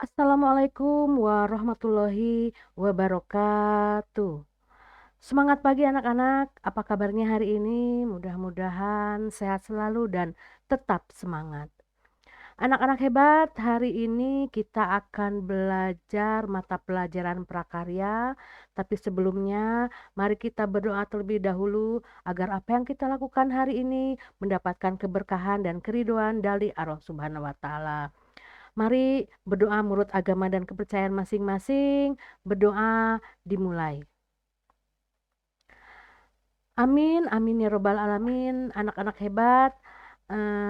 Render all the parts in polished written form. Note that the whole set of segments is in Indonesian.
Assalamualaikum warahmatullahi wabarakatuh. Semangat pagi anak-anak, apa kabarnya hari ini? Mudah-mudahan sehat selalu dan tetap semangat. Anak-anak hebat, hari ini kita akan belajar mata pelajaran prakarya. Tapi sebelumnya, mari kita berdoa terlebih dahulu agar apa yang kita lakukan hari ini mendapatkan keberkahan dan keridhaan dari Allah Subhanahu wa Ta'ala. Mari berdoa menurut agama dan kepercayaan masing-masing. Berdoa dimulai. Amin, amin ya robbal alamin. Anak-anak hebat,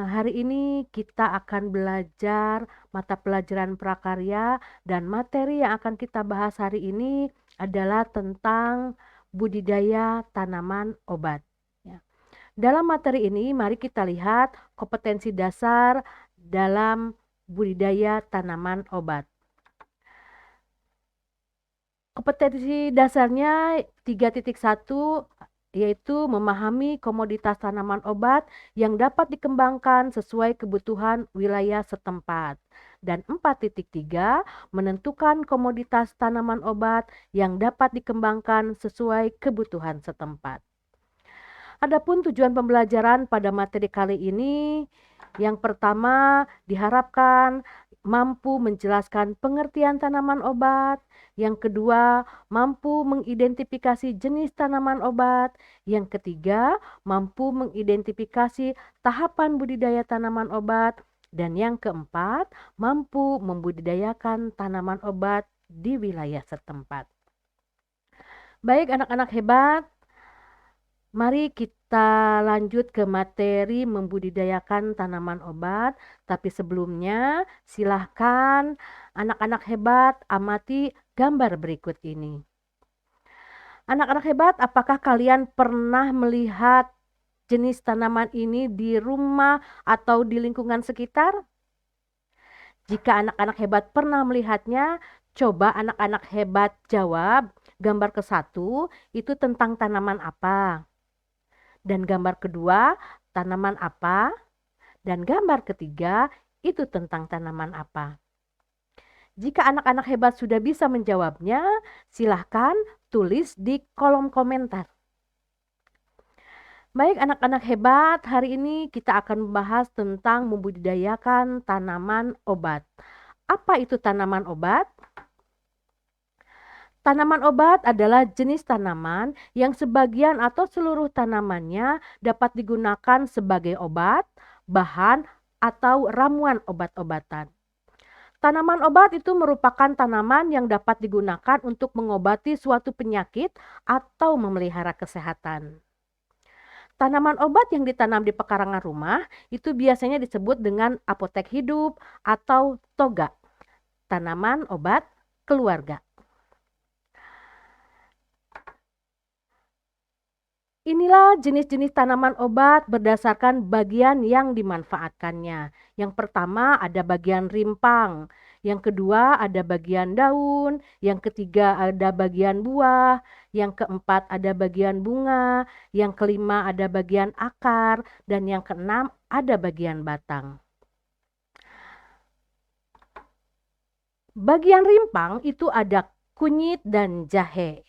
hari ini kita akan belajar mata pelajaran prakarya dan materi yang akan kita bahas hari ini adalah tentang budidaya tanaman obat. Ya. Dalam materi ini, mari kita lihat kompetensi dasar dalam budidaya tanaman obat. Kompetensi dasarnya 3.1 yaitu memahami komoditas tanaman obat yang dapat dikembangkan sesuai kebutuhan wilayah setempat. Dan 4.3 menentukan komoditas tanaman obat yang dapat dikembangkan sesuai kebutuhan setempat. Adapun tujuan pembelajaran pada materi kali ini, yang pertama diharapkan mampu menjelaskan pengertian tanaman obat, yang kedua mampu mengidentifikasi jenis tanaman obat, yang ketiga mampu mengidentifikasi tahapan budidaya tanaman obat, dan yang keempat mampu membudidayakan tanaman obat di wilayah setempat. Baik anak-anak hebat, mari kita lanjut ke materi membudidayakan tanaman obat. Tapi sebelumnya silahkan anak-anak hebat amati gambar berikut ini. Anak-anak hebat, apakah kalian pernah melihat jenis tanaman ini di rumah atau di lingkungan sekitar? Jika anak-anak hebat pernah melihatnya, coba anak-anak hebat jawab. Gambar ke-1 itu tentang tanaman apa? Dan gambar kedua, tanaman apa? Dan gambar ketiga, itu tentang tanaman apa? Jika anak-anak hebat sudah bisa menjawabnya, silahkan tulis di kolom komentar. Baik anak-anak hebat, hari ini kita akan membahas tentang membudidayakan tanaman obat. Apa itu tanaman obat? Tanaman obat adalah jenis tanaman yang sebagian atau seluruh tanamannya dapat digunakan sebagai obat, bahan, atau ramuan obat-obatan. Tanaman obat itu merupakan tanaman yang dapat digunakan untuk mengobati suatu penyakit atau memelihara kesehatan. Tanaman obat yang ditanam di pekarangan rumah itu biasanya disebut dengan apotek hidup atau toga, tanaman obat keluarga. Inilah jenis-jenis tanaman obat berdasarkan bagian yang dimanfaatkannya. Yang pertama ada bagian rimpang, yang kedua ada bagian daun, yang ketiga ada bagian buah, yang keempat ada bagian bunga, yang kelima ada bagian akar, dan yang keenam ada bagian batang. Bagian rimpang itu ada kunyit dan jahe.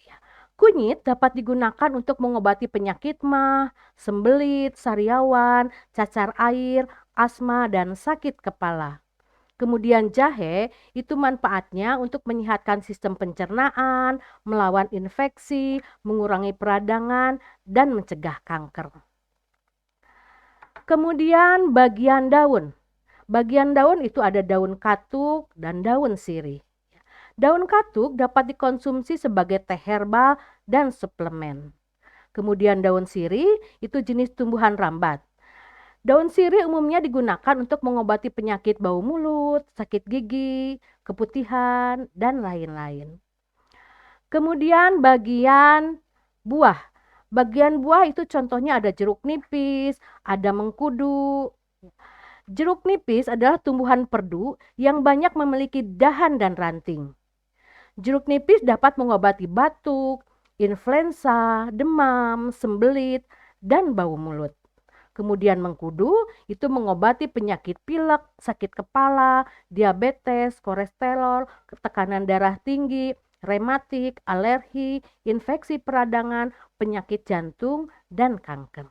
Kunyit dapat digunakan untuk mengobati penyakit mah, sembelit, sariawan, cacar air, asma, dan sakit kepala. Kemudian jahe itu manfaatnya untuk menyehatkan sistem pencernaan, melawan infeksi, mengurangi peradangan, dan mencegah kanker. Kemudian bagian daun. Bagian daun itu ada daun katuk dan daun sirih. Daun katuk dapat dikonsumsi sebagai teh herbal dan suplemen. Kemudian daun sirih itu jenis tumbuhan rambat. Daun sirih umumnya digunakan untuk mengobati penyakit bau mulut, sakit gigi, keputihan, dan lain-lain. Kemudian bagian buah. Bagian buah itu contohnya ada jeruk nipis, ada mengkudu. Jeruk nipis adalah tumbuhan perdu yang banyak memiliki dahan dan ranting. Jeruk nipis dapat mengobati batuk, influenza, demam, sembelit, dan bau mulut. Kemudian mengkudu itu mengobati penyakit pilek, sakit kepala, diabetes, kolesterol, tekanan darah tinggi, rematik, alergi, infeksi peradangan, penyakit jantung, dan kanker.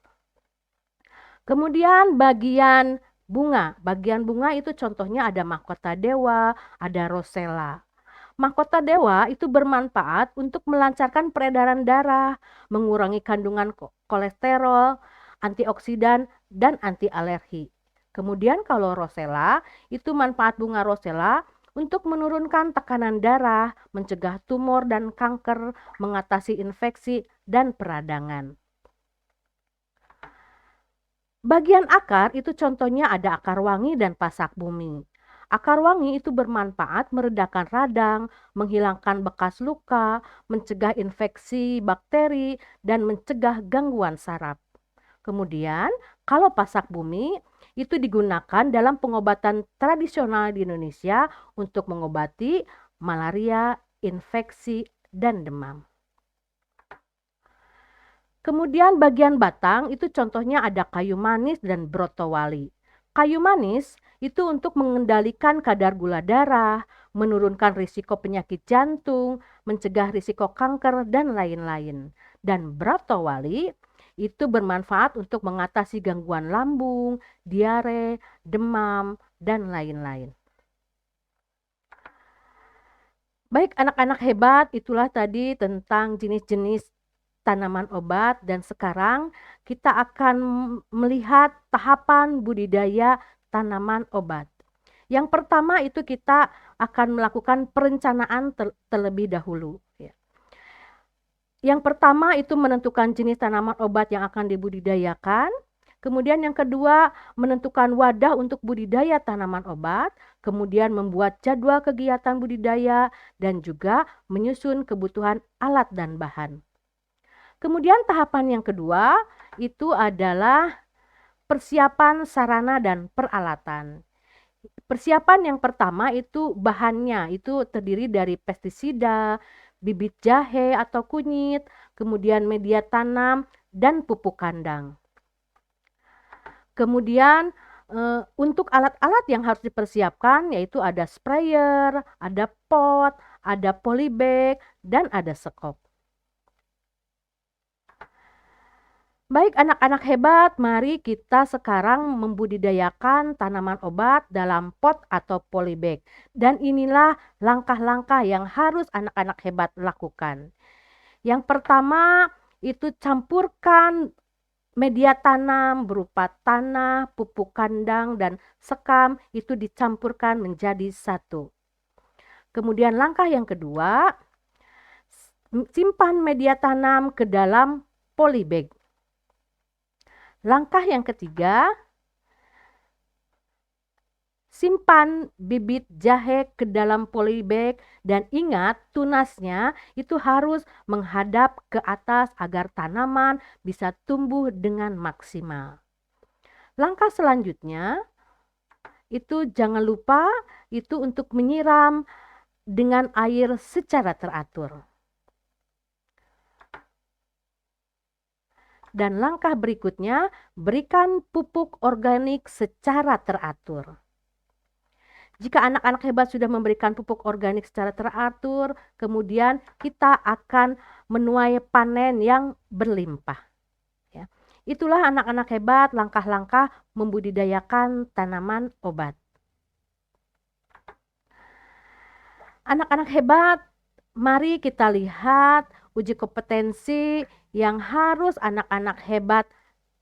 Kemudian bagian bunga itu contohnya ada mahkota dewa, ada rosella. Mahkota dewa itu bermanfaat untuk melancarkan peredaran darah, mengurangi kandungan kolesterol, antioksidan, dan anti alergi. Kemudian kalau rosella, itu manfaat bunga rosella untuk menurunkan tekanan darah, mencegah tumor dan kanker, mengatasi infeksi dan peradangan. Bagian akar itu contohnya ada akar wangi dan pasak bumi. Akar wangi itu bermanfaat meredakan radang, menghilangkan bekas luka, mencegah infeksi bakteri, dan mencegah gangguan saraf. Kemudian, kalau pasak bumi itu digunakan dalam pengobatan tradisional di Indonesia untuk mengobati malaria, infeksi, dan demam. Kemudian bagian batang itu contohnya ada kayu manis dan brotowali. Kayu manis itu untuk mengendalikan kadar gula darah, menurunkan risiko penyakit jantung, mencegah risiko kanker, dan lain-lain. Dan brotowali itu bermanfaat untuk mengatasi gangguan lambung, diare, demam, dan lain-lain. Baik anak-anak hebat, itulah tadi tentang jenis-jenis tanaman obat, dan sekarang kita akan melihat tahapan budidaya tanaman obat. Yang pertama itu kita akan melakukan perencanaan terlebih dahulu. Yang pertama itu menentukan jenis tanaman obat yang akan dibudidayakan. Kemudian yang kedua menentukan wadah untuk budidaya tanaman obat. Kemudian membuat jadwal kegiatan budidaya dan juga menyusun kebutuhan alat dan bahan. Kemudian tahapan yang kedua itu adalah persiapan sarana dan peralatan. Persiapan yang pertama itu bahannya itu terdiri dari pestisida, bibit jahe atau kunyit, kemudian media tanam, dan pupuk kandang. Kemudian untuk alat-alat yang harus dipersiapkan yaitu ada sprayer, ada pot, ada polybag, dan ada sekop. Baik anak-anak hebat, mari kita sekarang membudidayakan tanaman obat dalam pot atau polybag. Dan inilah langkah-langkah yang harus anak-anak hebat lakukan. Yang pertama itu campurkan media tanam berupa tanah, pupuk kandang, dan sekam itu dicampurkan menjadi satu. Kemudian langkah yang kedua, simpan media tanam ke dalam polybag. Langkah yang ketiga, simpan bibit jahe ke dalam polybag dan ingat tunasnya itu harus menghadap ke atas agar tanaman bisa tumbuh dengan maksimal. Langkah selanjutnya itu jangan lupa itu untuk menyiram dengan air secara teratur. Dan langkah berikutnya, berikan pupuk organik secara teratur. Jika anak-anak hebat sudah memberikan pupuk organik secara teratur, kemudian kita akan menuai panen yang berlimpah. Ya. Itulah anak-anak hebat langkah-langkah membudidayakan tanaman obat. Anak-anak hebat, mari kita lihat uji kompetensi yang harus anak-anak hebat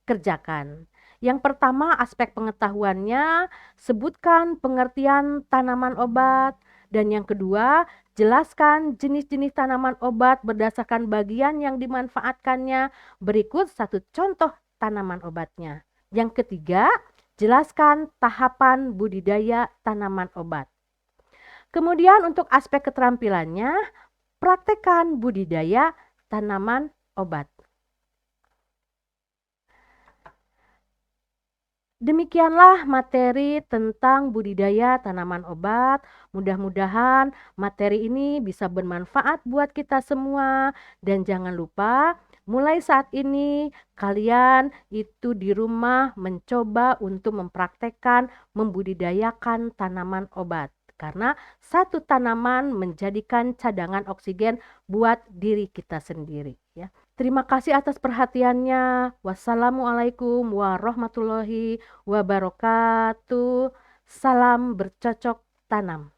kerjakan. Yang pertama aspek pengetahuannya, sebutkan pengertian tanaman obat. Dan yang kedua, jelaskan jenis-jenis tanaman obat berdasarkan bagian yang dimanfaatkannya. Berikut satu contoh tanaman obatnya. Yang ketiga, jelaskan tahapan budidaya tanaman obat. Kemudian untuk aspek keterampilannya, praktekkan budidaya tanaman obat. Demikianlah materi tentang budidaya tanaman obat. Mudah-mudahan materi ini bisa bermanfaat buat kita semua. Dan jangan lupa Mulai saat ini, kalian itu di rumah mencoba untuk mempraktekkan membudidayakan tanaman obat. Karena satu tanaman menjadikan cadangan oksigen buat diri kita sendiri. Ya. Terima kasih atas perhatiannya. Wassalamualaikum warahmatullahi wabarakatuh. Salam bercocok tanam.